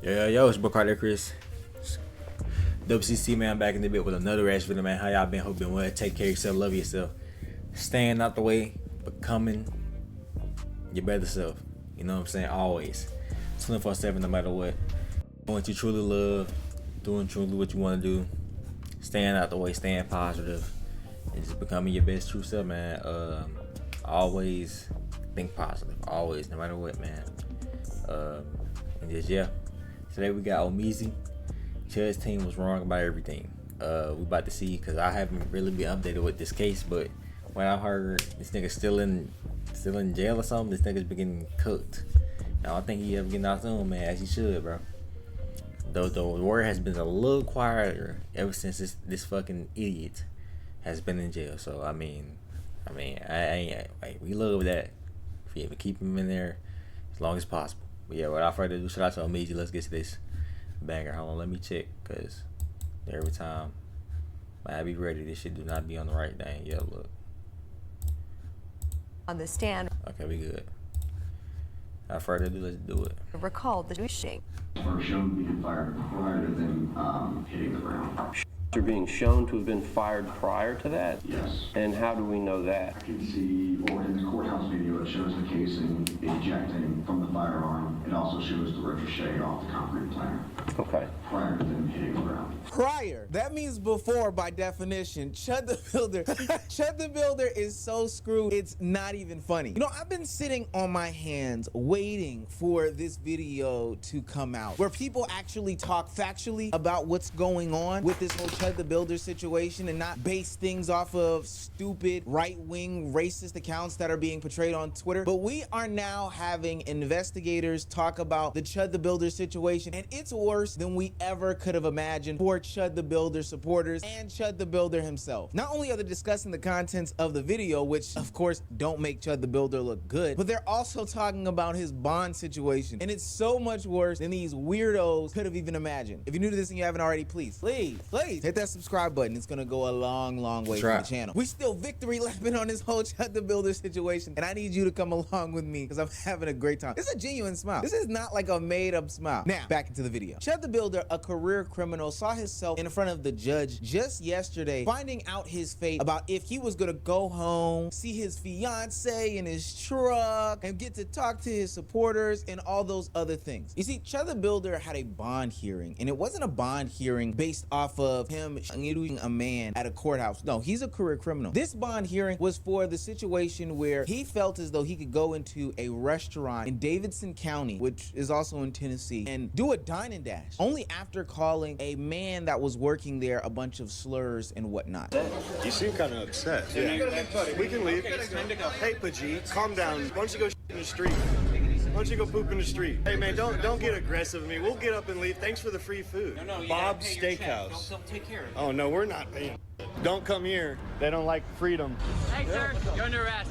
Yo, it's Carter Chris. WCC man, back in the bit with another reaction video, man. How y'all been? Hope been well. Take care of yourself, love yourself. Staying out the way, becoming your better self. You know what I'm saying? Always. 24/7, no matter what. Doing what you truly love, doing truly what you want to do, staying out the way, staying positive, and just becoming your best true self, man. Always think positive, always, no matter what, man. And just today we got Omeezy. Chud's team was wrong about everything. We about to see, because I haven't really been updated with this case, but when I heard this nigga still in jail or something, this nigga's been getting cooked. Now I think he ever getting out soon, man, as he should, bro. Though the word has been a little quieter ever since this fucking idiot has been in jail. So I mean, we love that. If you ever keep him in there as long as possible. But yeah, without further ado, shout out to Omeezy. Let's get to this banger. Hold on, let me check, cause every time I be ready, this shit do not be on the right thing. Yeah, look. On the stand. Okay, we good. Without further ado, let's do it. Recalled the shooting. Were shown to be fired prior to them hitting the ground. Are being shown to have been fired prior to that? Yes. And how do we know that? I can see, or in the courthouse video, it shows the casing ejecting from the firearm. It also shows the ricochet off the concrete planter. Okay. Prior to them hitting the ground. Prior. That means before by definition. Chud the Builder. Chud the Builder is so screwed, it's not even funny. You know, I've been sitting on my hands waiting for this video to come out, where people actually talk factually about what's going on with this whole Chud the Builder situation and not base things off of stupid right-wing racist accounts that are being portrayed on Twitter. But we are now having investigators talk about the Chud the Builder situation, and it's worse than we ever could have imagined for Chud the Builder supporters and Chud the Builder himself. Not only are they discussing the contents of the video, which of course don't make Chud the Builder look good, but they're also talking about his bond situation, and it's so much worse than these weirdos could have even imagined. If you're new to this and you haven't already, please hit that subscribe button. It's gonna go a long way for the channel. We still victory lapping on this whole Chud the Builder situation, and I need you to come along with me because I'm having a great time. This is a genuine smile. This is not like a made-up smile. Now, back into the video. Chud the Builder, a career criminal, saw himself in front of the judge just yesterday, finding out his fate about if he was gonna go home, see his fiance in his truck, and get to talk to his supporters and all those other things. You see, Chud the Builder had a bond hearing, and it wasn't a bond hearing based off of him shooting a man at a courthouse. No, he's a career criminal. This bond hearing was for the situation where he felt as though he could go into a restaurant in Davidson County, which is also in Tennessee, and do a dine and dash, only after calling a man that was working there a bunch of slurs and whatnot. You seem kind of upset. Yeah. We can leave. Hey, Pajit, calm down. Why don't you go in the street? Why don't you go poop in the street? Hey, man, don't get aggressive with me. We'll get up and leave. Thanks for the free food. No, Bob's Steakhouse. Don't take care of it. Oh, no, we're not paying. Don't come here. They don't like freedom. Hey, sir, you're under arrest.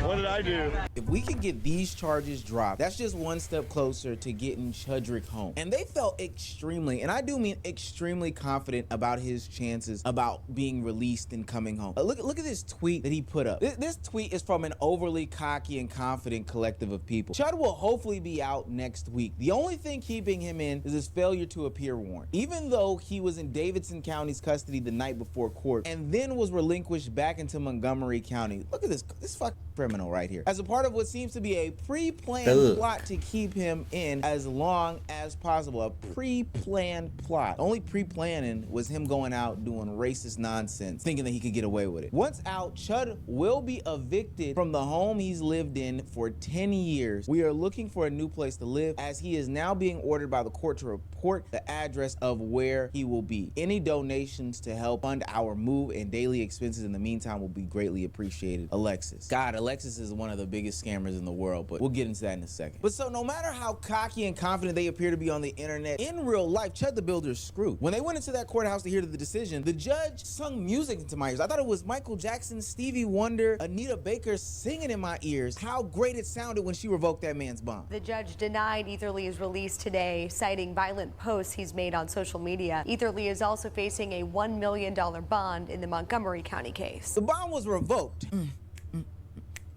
What did I do? If we can get these charges dropped, that's just one step closer to getting Chudrick home. And they felt extremely, and I do mean extremely, confident about his chances about being released and coming home. Look at this tweet that he put up. This tweet is from an overly cocky and confident collective of people. Chud will hopefully be out next week. The only thing keeping him in is his failure to appear warrant. Even though he was in Davidson County's custody the night before court and then was relinquished back into Montgomery County. Look at this fucking criminal right here. As a part of what seems to be a pre-planned plot to keep him in as long as possible. A pre-planned plot. Only pre-planning was him going out doing racist nonsense, thinking that he could get away with it. Once out, Chud will be evicted from the home he's lived in for 10 years. We are looking for a new place to live, as he is now being ordered by the court to report the address of where he will be. Any donations to help fund our move and daily expenses in the meantime will be greatly appreciated. Alexis. God, Alexis is one of the biggest scammers in the world, but we'll get into that in a second. But so no matter how cocky and confident they appear to be on the internet, in real life, Chud the Builder's screwed. When they went into that courthouse to hear the decision, the judge sung music into my ears. I thought it was Michael Jackson, Stevie Wonder, Anita Baker singing in my ears how great it sounded when she revoked that man's bond. The judge denied Etherly's release today, citing violent posts he's made on social media. Etherly is also facing a $1 million bond in the Montgomery County case. The bond was revoked.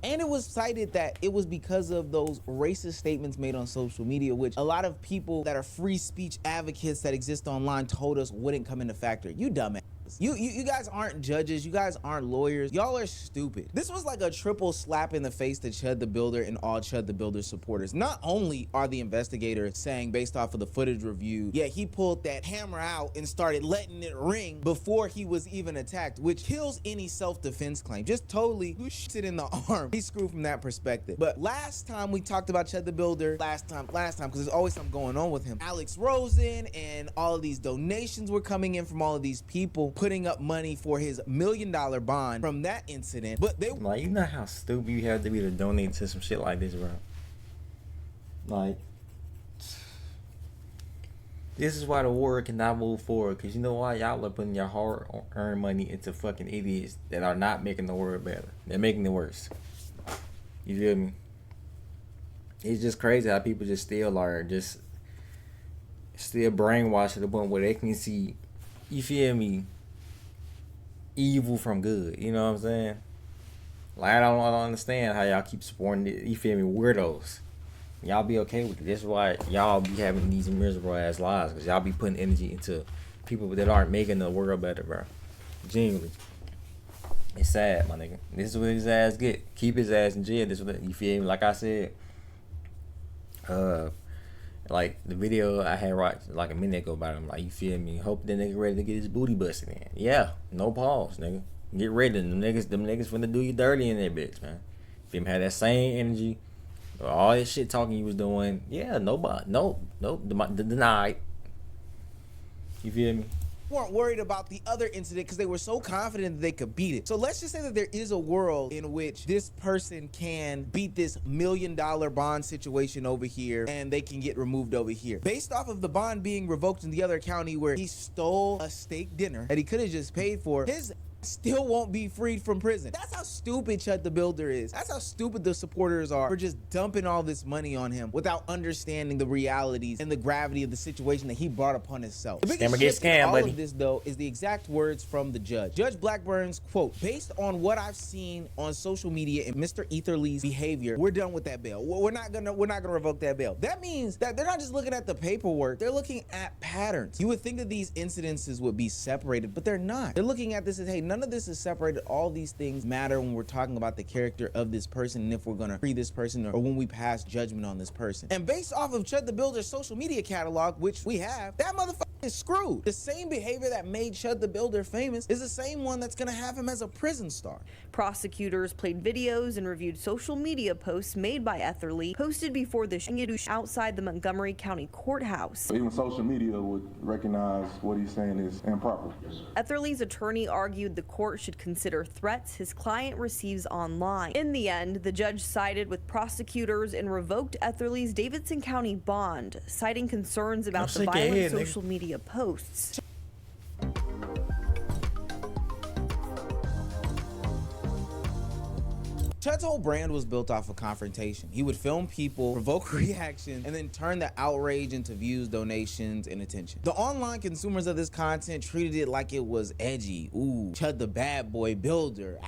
And it was cited that it was because of those racist statements made on social media, which a lot of people that are free speech advocates that exist online told us wouldn't come into factor. You dumbass. You guys aren't judges. You guys aren't lawyers. Y'all are stupid. This was like a triple slap in the face to Chud the Builder and all Chud the Builder supporters. Not only are the investigators saying based off of the footage review, yeah, he pulled that hammer out and started letting it ring before he was even attacked, which kills any self-defense claim. Just totally who shoots it in the arm. He's screwed from that perspective. But last time we talked about Chud the Builder, last time, because there's always something going on with him. Alex Rosen and all of these donations were coming in from all of these people putting up money for his $1 million bond from that incident. But they like, you know how stupid you have to be to donate to some shit like this, bro. Like, this is why the war cannot move forward, because you know why? Y'all are putting your hard-earned money into fucking idiots that are not making the world better. They're making it worse. You feel me? It's just crazy how people just still are just still brainwashed to the point where they can see, you feel me, evil from good. You know what I'm saying? Like, I don't understand how y'all keep supporting it, you feel me, weirdos. Y'all be okay with it. That's why y'all be having these miserable ass lives, because y'all be putting energy into people that aren't making the world better, bro. Genuinely. It's sad, my nigga. This is what his ass get. Keep his ass in jail. This is what, you feel me? Like I said, like the video I had watched like a minute ago about him, like, you feel me? Hope that nigga ready to get his booty busted in. Yeah, no pause, nigga. Get ready. Them niggas finna do you dirty in that bitch, man. If him had that same energy, all that shit talking you was doing, yeah, denied. You feel me? Weren't worried about the other incident because they were so confident that they could beat it. So let's just say that there is a world in which this person can beat this $1 million bond situation over here and they can get removed over here. Based off of the bond being revoked in the other county where he stole a steak dinner that he could have just paid for, his still won't be freed from prison. That's how stupid Chud the Builder is. That's how stupid the supporters are for just dumping all this money on him without understanding the realities and the gravity of the situation that he brought upon himself. The biggest shift in all of this, though, is the exact words from the judge. Judge Blackburn's quote, "Based on what I've seen on social media and Mr. Etherly's behavior, we're done with that bail. We're not gonna revoke that bail." That means that they're not just looking at the paperwork, they're looking at patterns. You would think that these incidences would be separated, but they're not. They're looking at this as, hey, none of this is separated. All these things matter when we're talking about the character of this person and if we're gonna free this person or when we pass judgment on this person. And based off of Chud the Builder's social media catalog, which we have, that motherfucker is screwed. The same behavior that made Chud the Builder famous is the same one that's gonna have him as a prison star. Prosecutors played videos and reviewed social media posts made by Etherly, posted before the outside the Montgomery County Courthouse. Even social media would recognize what he's saying is improper. Etherly's attorney argued the court should consider threats his client receives online. In the end, the judge sided with prosecutors and revoked Etherly's Davidson County bond, citing concerns about the violent social media posts. Chud's whole brand was built off of confrontation. He would film people, provoke reaction, and then turn the outrage into views, donations, and attention. The online consumers of this content treated it like it was edgy. Ooh, Chud the bad boy builder.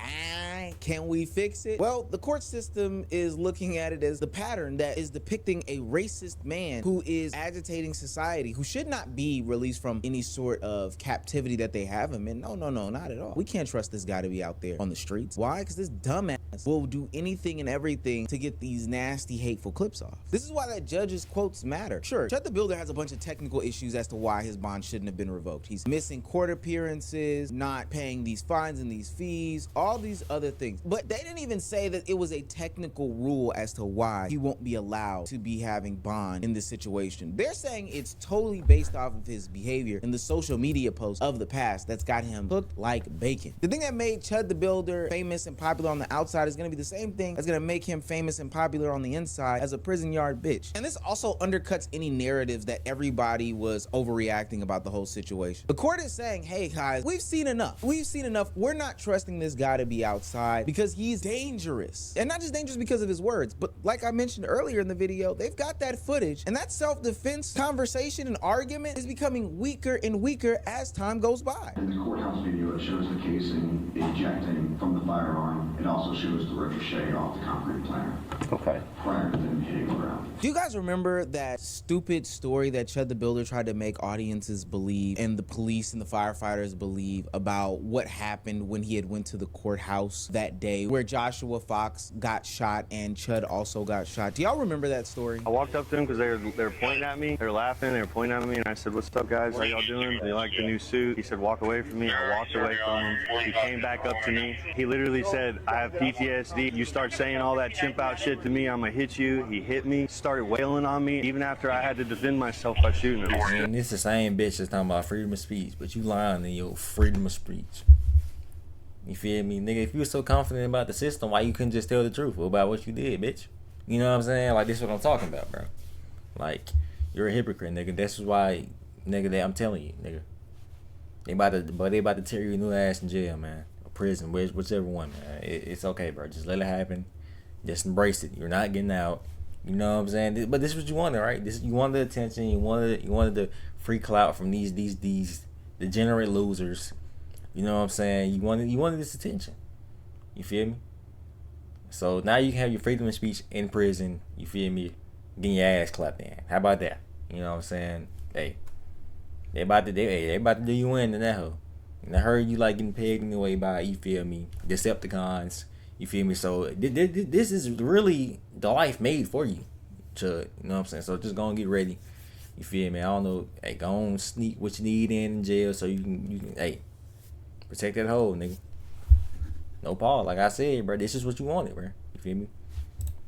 Can we fix it? Well, the court system is looking at it as the pattern that is depicting a racist man who is agitating society, who should not be released from any sort of captivity that they have him in. No, not at all. We can't trust this guy to be out there on the streets. Why? Because this dumbass will do anything and everything to get these nasty, hateful clips off. This is why that judge's quotes matter. Sure, Chud the Builder has a bunch of technical issues as to why his bond shouldn't have been revoked. He's missing court appearances, not paying these fines and these fees, all these other things. But they didn't even say that it was a technical rule as to why he won't be allowed to be having bond in this situation. They're saying it's totally based off of his behavior in the social media posts of the past that's got him hooked like bacon. The thing that made Chud the Builder famous and popular on the outside is gonna be the same thing that's gonna make him famous and popular on the inside as a prison yard bitch. And this also undercuts any narratives that everybody was overreacting about the whole situation. The court is saying, hey guys, we've seen enough. We're not trusting this guy to be outside. side because he's dangerous. And not just dangerous because of his words, but like I mentioned earlier in the video, they've got that footage, and that self-defense conversation and argument is becoming weaker and weaker as time goes by. In the courthouse video, it shows the casing ejecting from the firearm. It also shows the ricochet off the concrete planter. Okay. Prior to them hitting the ground. Do you guys remember that stupid story that Chud the Builder tried to make audiences believe, and the police and the firefighters believe, about what happened when he had went to the courthouse that day where Joshua Fox got shot and Chud also got shot? Do y'all remember that story? I walked up to them because they were pointing at me. They were laughing. They were pointing at me, and I said, "What's up, guys? How y'all doing? They like the new suit?" He said, "Walk away from me." I walked away from him. He came back up to me. He literally said, "I have PTSD. You start saying all that chimp out shit to me, I'm gonna hit you." He hit me, started wailing on me, even after I had to defend myself by shooting him. And this the same bitch that's talking about freedom of speech, but you lying in your freedom of speech. You feel me, nigga? If you were so confident about the system, why you couldn't just tell the truth about what you did, bitch? You know what I'm saying? Like, this is what I'm talking about, bro. Like, you're a hypocrite, nigga. That's why, nigga, that I'm telling you, nigga. They about to tear your new ass in jail, man. Or prison, whichever one, man. It's okay, bro. Just let it happen. Just embrace it. You're not getting out. You know what I'm saying? But this is what you wanted, right? You wanted the attention. You wanted the free clout from these degenerate losers. You know what I'm saying? You wanted this attention. You feel me? So now you can have your freedom of speech in prison. You feel me? Getting your ass clapped in. How about that? You know what I'm saying? Hey, they about to do you in that hoe. And I heard you like getting pegged anyway by, you feel me, Decepticons. You feel me? So this is really the life made for you, Chud. You know what I'm saying? So just go and get ready. You feel me? I don't know. Hey, go on, sneak what you need in jail so you can hey, protect that hole, nigga. No pause. Like I said, bro, this is what you wanted, bro. You feel me?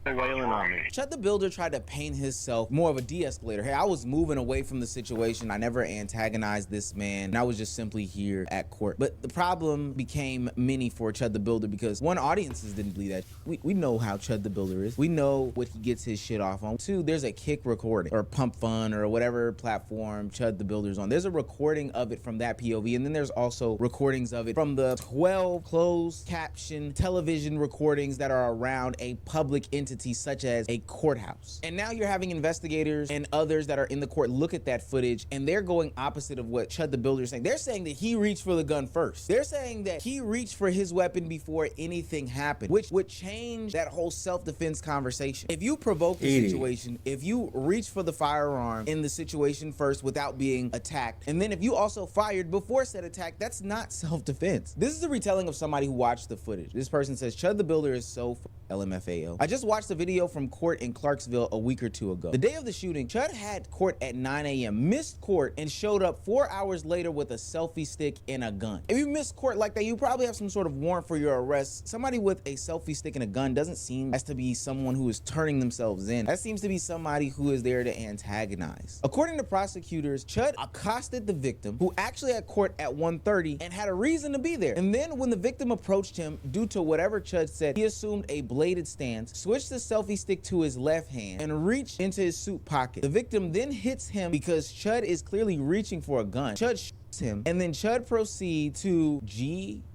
Wailing on me. Chud the Builder tried to paint himself more of a de-escalator. Hey, I was moving away from the situation. I never antagonized this man, and I was just simply here at court. But the problem became many for Chud the Builder because, one, audiences didn't believe that. We know how Chud the Builder is. We know what he gets his shit off on. Two, there's a Kick recording or Pump Fun or whatever platform Chud the Builder's on. There's a recording of it from that POV, and then there's also recordings of it from the 12 closed caption television recordings that are around a public entity such as a courthouse. And now you're having investigators and others that are in the court look at that footage, and they're going opposite of what Chud the Builder is saying. They're saying that he reached for the gun first. They're saying that he reached for his weapon before anything happened, which would change that whole self-defense conversation. If you provoke the situation, if you reach for the firearm in the situation first without being attacked, and then if you also fired before said attack, that's not self-defense. This is a retelling of somebody who watched the footage. This person says, Chud the Builder is so LMFAO. I just watched the video from court in Clarksville a week or two ago. The day of the shooting, Chud had court at 9 a.m., missed court, and showed up 4 hours later with a selfie stick and a gun. If you miss court like that, you probably have some sort of warrant for your arrest. Somebody with a selfie stick and a gun doesn't seem as to be someone who is turning themselves in. That seems to be somebody who is there to antagonize. According to prosecutors, Chud accosted the victim, who actually had court at 1:30 and had a reason to be there. And then when the victim approached him, due to whatever Chud said, he assumed a bladed stance, switched the selfie stick to his left hand, and reached into his suit pocket. The victim then hits him because Chud is clearly reaching for a gun. Chud shoots him, and then Chud proceeds to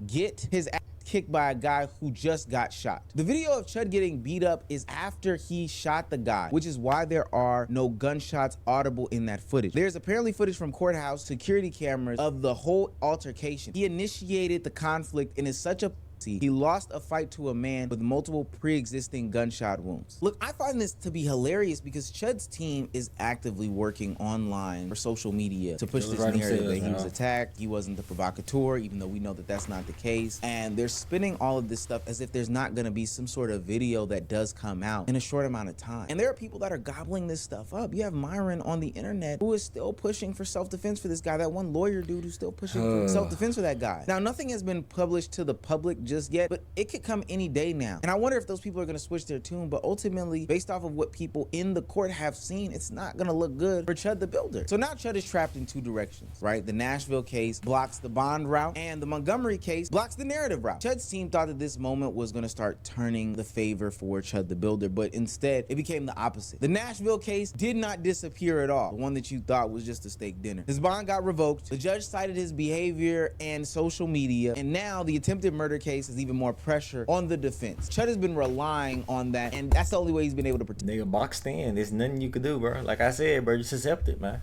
get his ass kicked by a guy who just got shot. The video of Chud getting beat up is after he shot the guy, which is why there are no gunshots audible in that footage. There's apparently footage from courthouse security cameras of the whole altercation. He initiated the conflict and is such a he lost a fight to a man with multiple pre-existing gunshot wounds. Look, I find this to be hilarious because Chud's team is actively working online or social media to push this narrative that he was attacked, he wasn't the provocateur, even though we know that that's not the case. And they're spinning all of this stuff as if there's not going to be some sort of video that does come out in a short amount of time. And there are people that are gobbling this stuff up. You have Myron on the internet who is still pushing for self-defense for this guy. That one lawyer dude who's still pushing for self-defense for that guy. Now, nothing has been published to the public just yet, but it could come any day now. And I wonder if those people are going to switch their tune, but ultimately, based off of what people in the court have seen, it's not going to look good for Chud the Builder. So now Chud is trapped in two directions, right? The Nashville case blocks the bond route, and the Montgomery case blocks the narrative route. Chud's team thought that this moment was going to start turning the favor for Chud the Builder, but instead, it became the opposite. The Nashville case did not disappear at all. The one that you thought was just a steak dinner. His bond got revoked. The judge cited his behavior and social media, and now the attempted murder case places even more pressure on the defense. Chud has been relying on that, and that's the only way he's been able to protect. Nigga, boxed in. There's nothing you could do, bro. Like I said, bro, just accept it, man.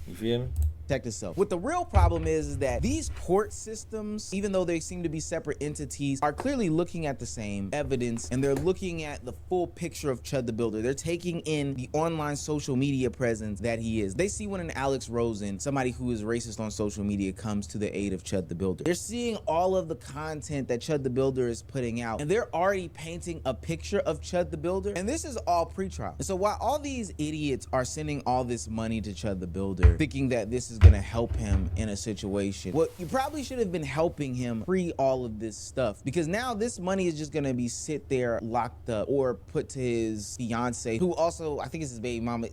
You feel me? Protect itself. What the real problem is that these court systems, even though they seem to be separate entities, are clearly looking at the same evidence, and they're looking at the full picture of Chud the Builder. They're taking in the online social media presence that he is. They see when an Alex Rosen, somebody who is racist on social media, comes to the aid of Chud the Builder. They're seeing all of the content that Chud the Builder is putting out, and they're already painting a picture of Chud the Builder, and this is all pre-trial. And so while all these idiots are sending all this money to Chud the Builder, thinking that this is gonna help him in a situation, well, you probably should have been helping him pre all of this stuff, because now this money is just gonna be sit there locked up or put to his fiance, who also, I think it's his baby mama,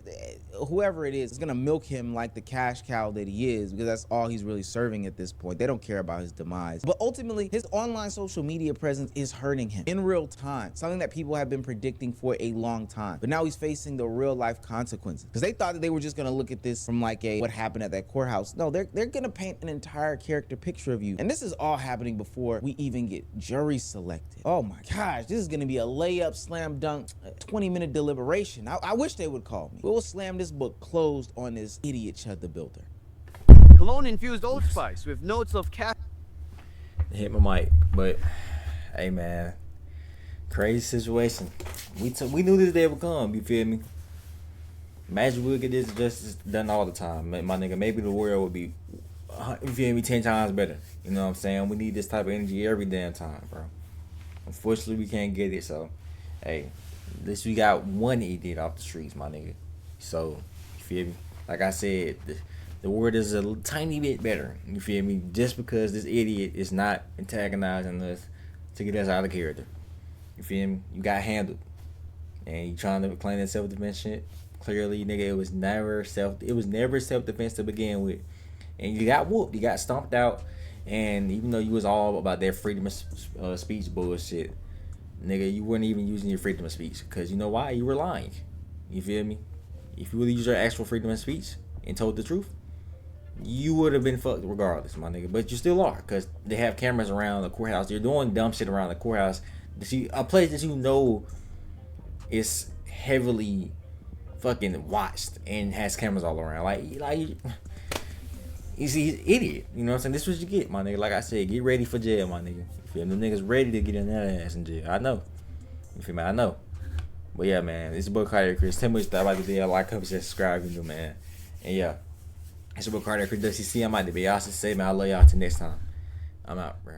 whoever it is gonna milk him like the cash cow that he is, because that's all he's really serving at this point. They don't care about his demise. But ultimately, his online social media presence is hurting him in real time, something that people have been predicting for a long time. But now he's facing the real life consequences, because they thought that they were just gonna look at this from like a what happened at that courthouse. No, they're gonna paint an entire character picture of you. And this is all happening before we even get jury selected. Oh my gosh, this is gonna be a layup, slam dunk, 20-minute deliberation. I wish they would call me. We'll slam this book closed on this idiot Chud the Builder. Cologne-infused Old Spice with notes of cat. Hit my mic, but hey man, crazy situation. We knew this day would come. You feel me? Imagine we'll get this justice done all the time, my nigga. Maybe the world would be, you feel me, 10 times better. You know what I'm saying? We need this type of energy every damn time, bro. Unfortunately, we can't get it. So, hey, at least we got one idiot off the streets, my nigga. So, you feel me? Like I said, the world is a tiny bit better. You feel me? Just because this idiot is not antagonizing us to get us out of character. You feel me? You got handled, and you trying to claim that self-defense shit. Clearly, nigga, it was never self-defense to begin with, and you got whooped, you got stomped out, and even though you was all about that freedom of speech bullshit, nigga, you weren't even using your freedom of speech, because you know why? You were lying. You feel me? If you would use your actual freedom of speech and told the truth, you would have been fucked regardless, my nigga. But you still are, because they have cameras around the courthouse. You're doing dumb shit around the courthouse. A place that you know is heavily fucking watched and has cameras all around. Like you see, he's an idiot. You know what I'm saying? This is what you get, my nigga. Like I said, get ready for jail, my nigga. You feel me? Them niggas ready to get in that ass in jail. I know. You feel me? I know. But yeah, man, it's your boy Carter Chris. Tell me what you thought about the video. Like, comment, subscribe, you know, man. And yeah, it's your boy Carter Chris. WCC. I'm out to be. Y'all should say, man, I love y'all till next time. I'm out, bro.